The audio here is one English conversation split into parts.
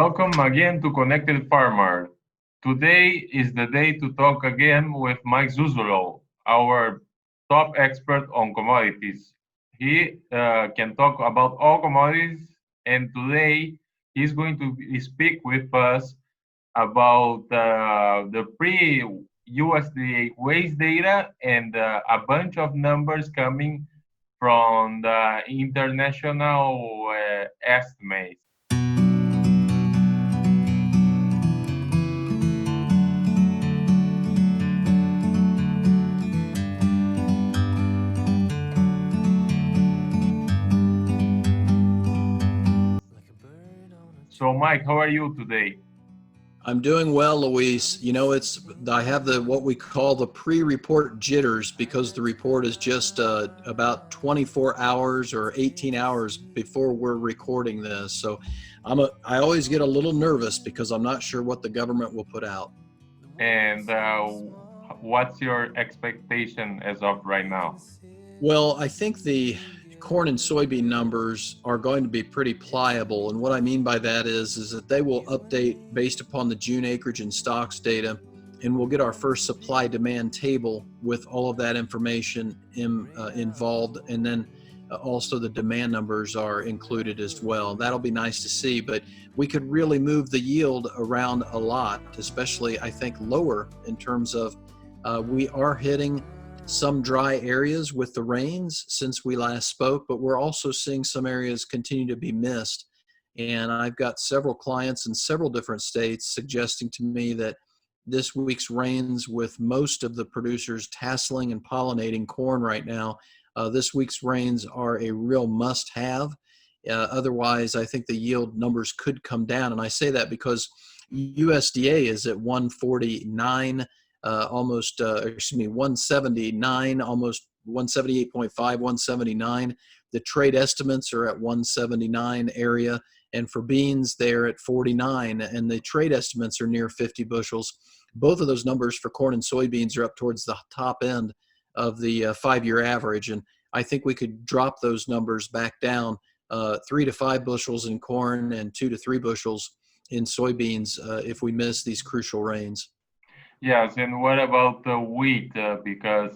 Welcome again to Connected Farmer. Today is the day to talk again with Mike Zuzolo, our top expert on commodities. He can talk about all commodities, and today he's going to speak with us about the pre-USDA Wasde data and a bunch of numbers coming from the international estimates. So, Mike, how are you today? I'm doing well, Luis. I have the what we call the pre-report jitters because the report is just about 24 hours or 18 hours before we're recording this. So I always get a little nervous because I'm not sure what the government will put out. And what's your expectation as of right now? Well, I think the corn and soybean numbers are going to be pretty pliable. And what I mean by that is that they will update based upon the June acreage and stocks data. And we'll get our first supply demand table with all of that information involved. And then also the demand numbers are included as well. That'll be nice to see, but we could really move the yield around a lot, especially I think lower in terms of we are hitting some dry areas with the rains since we last spoke, but we're also seeing some areas continue to be missed. And I've got several clients in several different states suggesting to me that this week's rains, with most of the producers tasseling and pollinating corn right now, this week's rains are a real must-have. Otherwise, I think the yield numbers could come down. And I say that because USDA is at 149, 179, almost 178.5, 179. The trade estimates are at 179 area. And for beans, they're at 49, and the trade estimates are near 50 bushels. Both of those numbers for corn and soybeans are up towards the top end of the 5-year average. And I think we could drop those numbers back down 3 to 5 bushels in corn and 2 to 3 bushels in soybeans if we miss these crucial rains. Yes, and what about the wheat? Because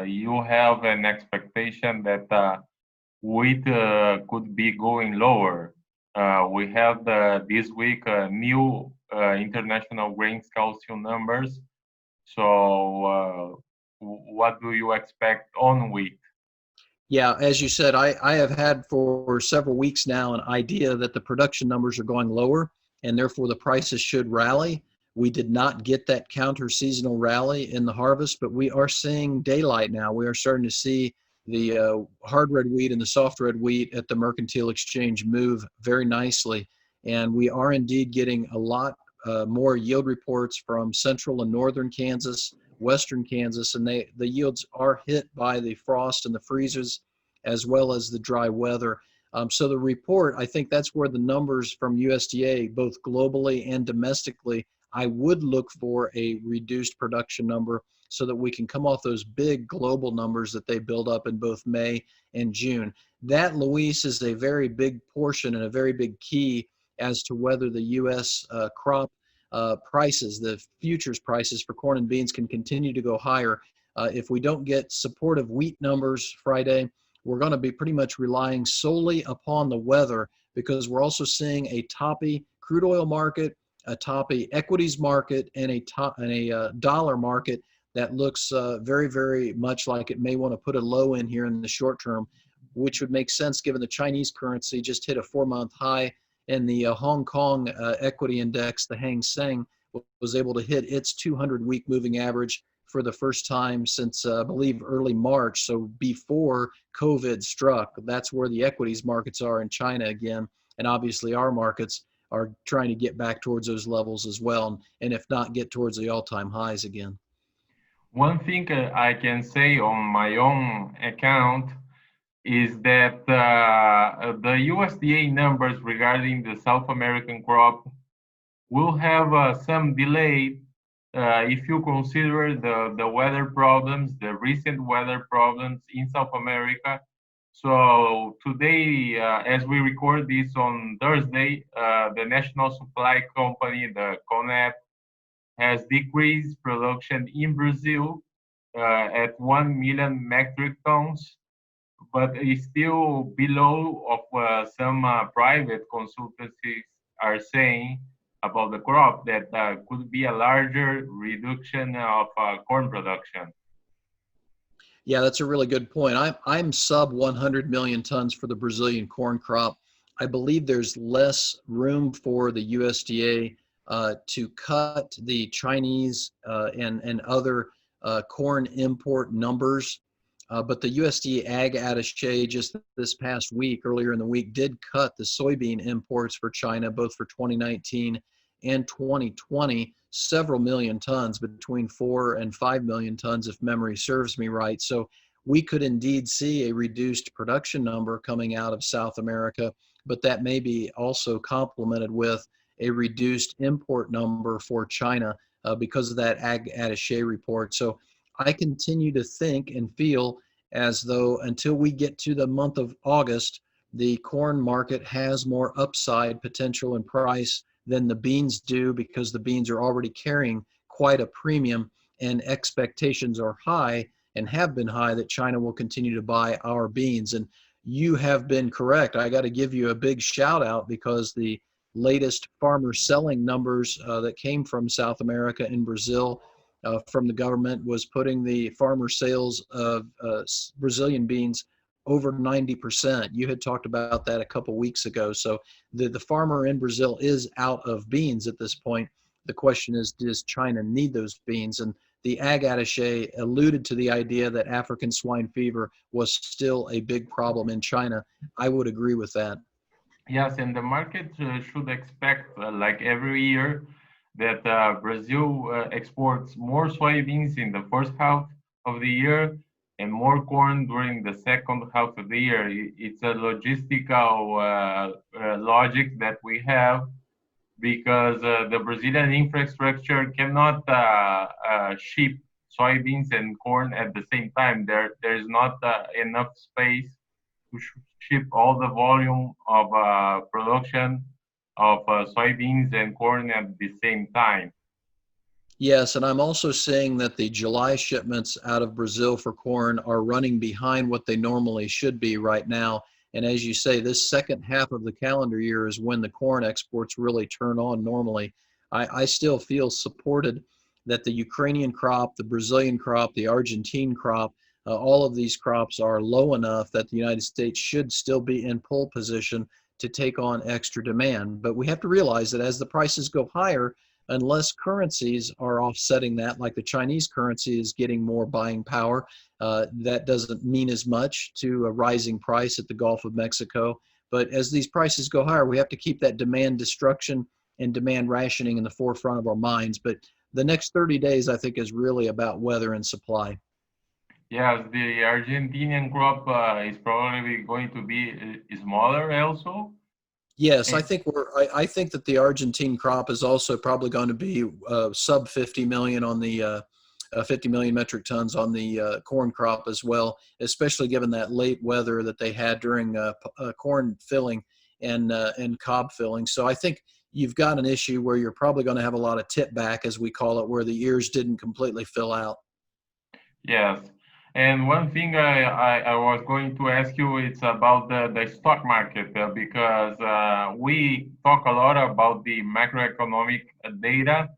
you have an expectation that wheat could be going lower. We have this week new international grains council numbers. So, what do you expect on wheat? Yeah, as you said, I have had for several weeks now an idea that the production numbers are going lower and therefore the prices should rally. We did not get that counter seasonal rally in the harvest, but we are seeing daylight now. We are starting to see the hard red wheat and the soft red wheat at the mercantile exchange move very nicely. And we are indeed getting a lot more yield reports from central and northern Kansas, western Kansas, and the yields are hit by the frost and the freezes as well as the dry weather. So the report, I think that's where the numbers from USDA, both globally and domestically, I would look for a reduced production number so that we can come off those big global numbers that they build up in both May and June. That, Luis, is a very big portion and a very big key as to whether the U.S. Crop prices, the futures prices for corn and beans, can continue to go higher. If we don't get supportive wheat numbers Friday, we're going to be pretty much relying solely upon the weather, because we're also seeing a toppy crude oil market, a toppy equities market, and a dollar market that looks very, very much like it may want to put a low in here in the short term, which would make sense given the Chinese currency just hit a 4-month high, and the Hong Kong equity index, the Hang Seng, was able to hit its 200-week moving average for the first time since, I believe, early March, so before COVID struck. That's where the equities markets are in China again, and obviously our markets are trying to get back towards those levels as well, and if not, get towards the all-time highs again. One thing I can say on my own account is that the USDA numbers regarding the South American crop will have some delay if you consider the weather problems, the recent weather problems in South America. So today, as we record this on Thursday, the National Supply Company, the Conab, has decreased production in Brazil at 1 million metric tons, but is still below of some private consultancies are saying about the crop that could be a larger reduction of corn production. Yeah, that's a really good point. I'm sub 100 million tons for the Brazilian corn crop. I believe there's less room for the USDA to cut the Chinese and other corn import numbers. But the USDA Ag Attaché just this past week, earlier in the week, did cut the soybean imports for China, both for 2019 and 2020, several million tons, between 4 and 5 million tons, if memory serves me right. So we could indeed see a reduced production number coming out of South America, but that may be also complemented with a reduced import number for China because of that Ag Attaché report. So I continue to think and feel as though until we get to the month of August, the corn market has more upside potential in price than the beans do, because the beans are already carrying quite a premium and expectations are high and have been high that China will continue to buy our beans. And you have been correct. I got to give you a big shout out, because the latest farmer selling numbers that came from South America and Brazil from the government was putting the farmer sales of Brazilian beans over 90%. You had talked about that a couple weeks ago. So the farmer in Brazil is out of beans at this point. The question is, does China need those beans? And the Ag Attaché alluded to the idea that African swine fever was still a big problem in China. I would agree with that. Yes, and the market should expect, like every year, that Brazil exports more soybeans in the first half of the year and more corn during the second half of the year. It's a logistical logic that we have, because the Brazilian infrastructure cannot ship soybeans and corn at the same time. There is not enough space to ship all the volume of production of soybeans and corn at the same time. Yes, and I'm also seeing that the July shipments out of Brazil for corn are running behind what they normally should be right now. And as you say, this second half of the calendar year is when the corn exports really turn on normally. I still feel supported that the Ukrainian crop, the Brazilian crop, the Argentine crop, all of these crops are low enough that the United States should still be in pole position to take on extra demand. But we have to realize that as the prices go higher, unless currencies are offsetting that, like the Chinese currency is getting more buying power, that doesn't mean as much to a rising price at the Gulf of Mexico. But as these prices go higher, we have to keep that demand destruction and demand rationing in the forefront of our minds. But the next 30 days, I think, is really about weather and supply. Yes, the Argentinian crop is probably going to be smaller also. Yes, I think that the Argentine crop is also probably going to be sub 50 million on the 50 million metric tons on the corn crop as well, especially given that late weather that they had during corn filling and cob filling. So I think you've got an issue where you're probably going to have a lot of tip back, as we call it, where the ears didn't completely fill out. Yes. And one thing I was going to ask you, it's about the stock market, because we talk a lot about the macroeconomic data.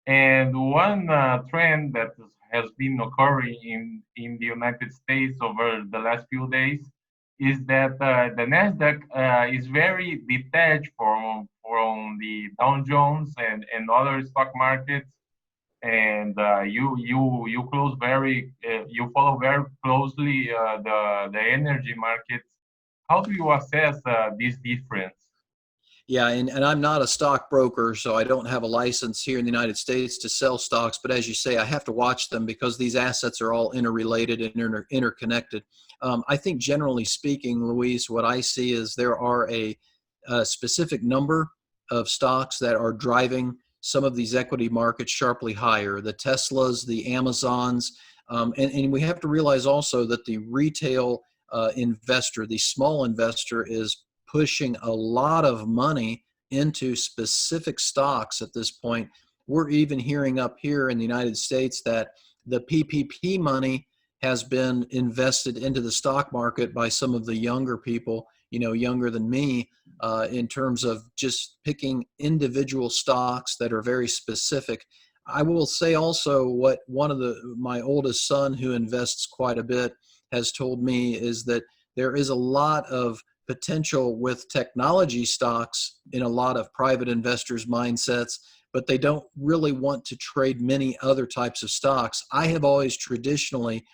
And one trend that has been occurring in the United States over the last few days is that the Nasdaq is very detached from the Dow Jones and other stock markets, and you you follow very closely the energy markets. How do you assess this difference? Yeah, and I'm not a stockbroker, so I don't have a license here in the United States to sell stocks. But as you say, I have to watch them because these assets are all interrelated and interconnected. I think generally speaking, Luis, what I see is there are a specific number of stocks that are driving some of these equity markets sharply higher. The Teslas, the Amazons, and we have to realize also that the retail investor, the small investor, is pushing a lot of money into specific stocks at this point. We're even hearing up here in the United States that the PPP money has been invested into the stock market by some of the younger people, younger than me, in terms of just picking individual stocks that are very specific. I will say also what one of my oldest son, who invests quite a bit, has told me is that there is a lot of potential with technology stocks in a lot of private investors' mindsets, but they don't really want to trade many other types of stocks. I have always traditionally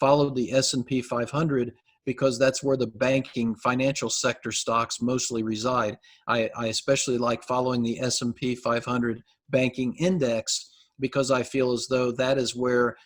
followed the S&P 500 because that's where the banking financial sector stocks mostly reside. I especially like following the S&P 500 banking index because I feel as though that is where,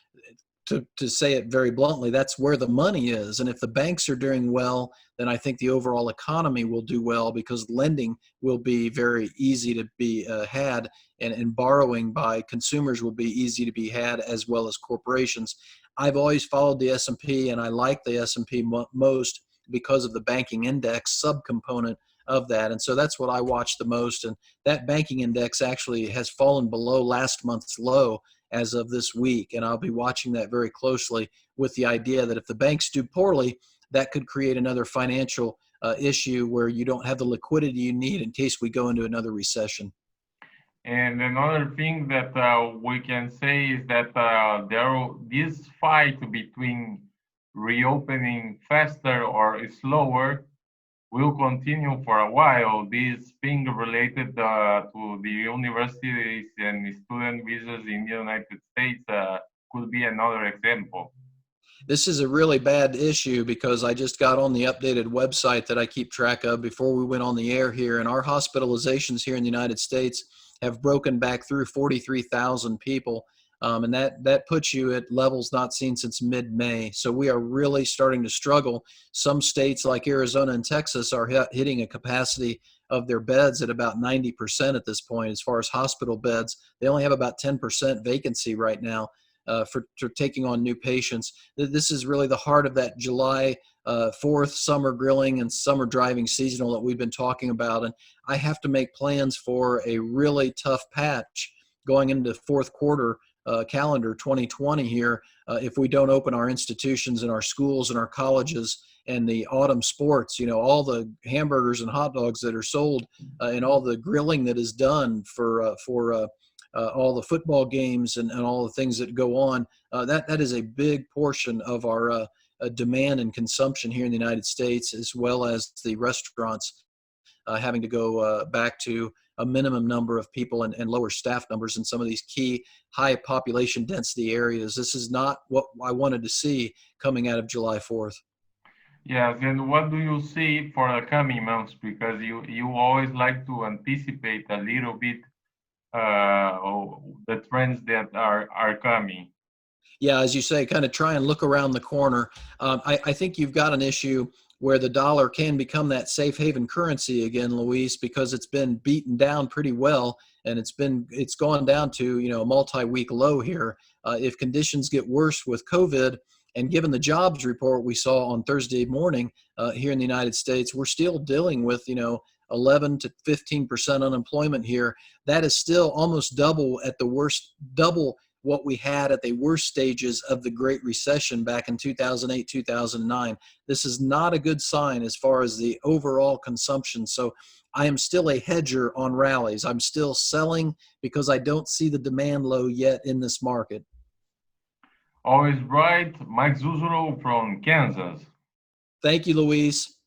to say it very bluntly, that's where the money is. And if the banks are doing well, then I think the overall economy will do well because lending will be very easy to be had, and borrowing by consumers will be easy to be had, as well as corporations. I've always followed the S&P, and I like the S&P most because of the banking index subcomponent of that. And so that's what I watch the most. And that banking index actually has fallen below last month's low as of this week. And I'll be watching that very closely with the idea that if the banks do poorly, that could create another financial issue where you don't have the liquidity you need in case we go into another recession. And another thing that we can say is that this fight between reopening faster or slower will continue for a while. This thing related to the universities and student visas in the United States could be another example. This is a really bad issue because I just got on the updated website that I keep track of before we went on the air here, and our hospitalizations here in the United States have broken back through 43,000 people. And that puts you at levels not seen since mid-May. So we are really starting to struggle. Some states like Arizona and Texas are hitting a capacity of their beds at about 90% at this point. As far as hospital beds, they only have about 10% vacancy right now for taking on new patients. This is really the heart of that July 4th summer grilling and summer driving seasonal that we've been talking about. And I have to make plans for a really tough patch going into fourth quarter calendar 2020 here if we don't open our institutions and our schools and our colleges and the autumn sports, all the hamburgers and hot dogs that are sold and all the grilling that is done for all the football games and all the things that go on. That is a big portion of our demand and consumption here in the United States, as well as the restaurants having to go back to a minimum number of people and lower staff numbers in some of these key high population density areas. This is not what I wanted to see coming out of July 4th. Yes, and what do you see for the coming months? Because you always like to anticipate a little bit the trends that are coming. Yeah, as you say, kind of try and look around the corner. I think you've got an issue where the dollar can become that safe haven currency again, Luis, because it's been beaten down pretty well, and it's gone down to a multi-week low here. If conditions get worse with COVID, and given the jobs report we saw on Thursday morning here in the United States, we're still dealing with 11 to 15% unemployment here. That is still almost double what we had at the worst stages of the Great Recession back in 2008, 2009. This is not a good sign as far as the overall consumption. So I am still a hedger on rallies. I'm still selling because I don't see the demand low yet in this market. Always right, Mike Zuzolo from Kansas. Thank you, Luis.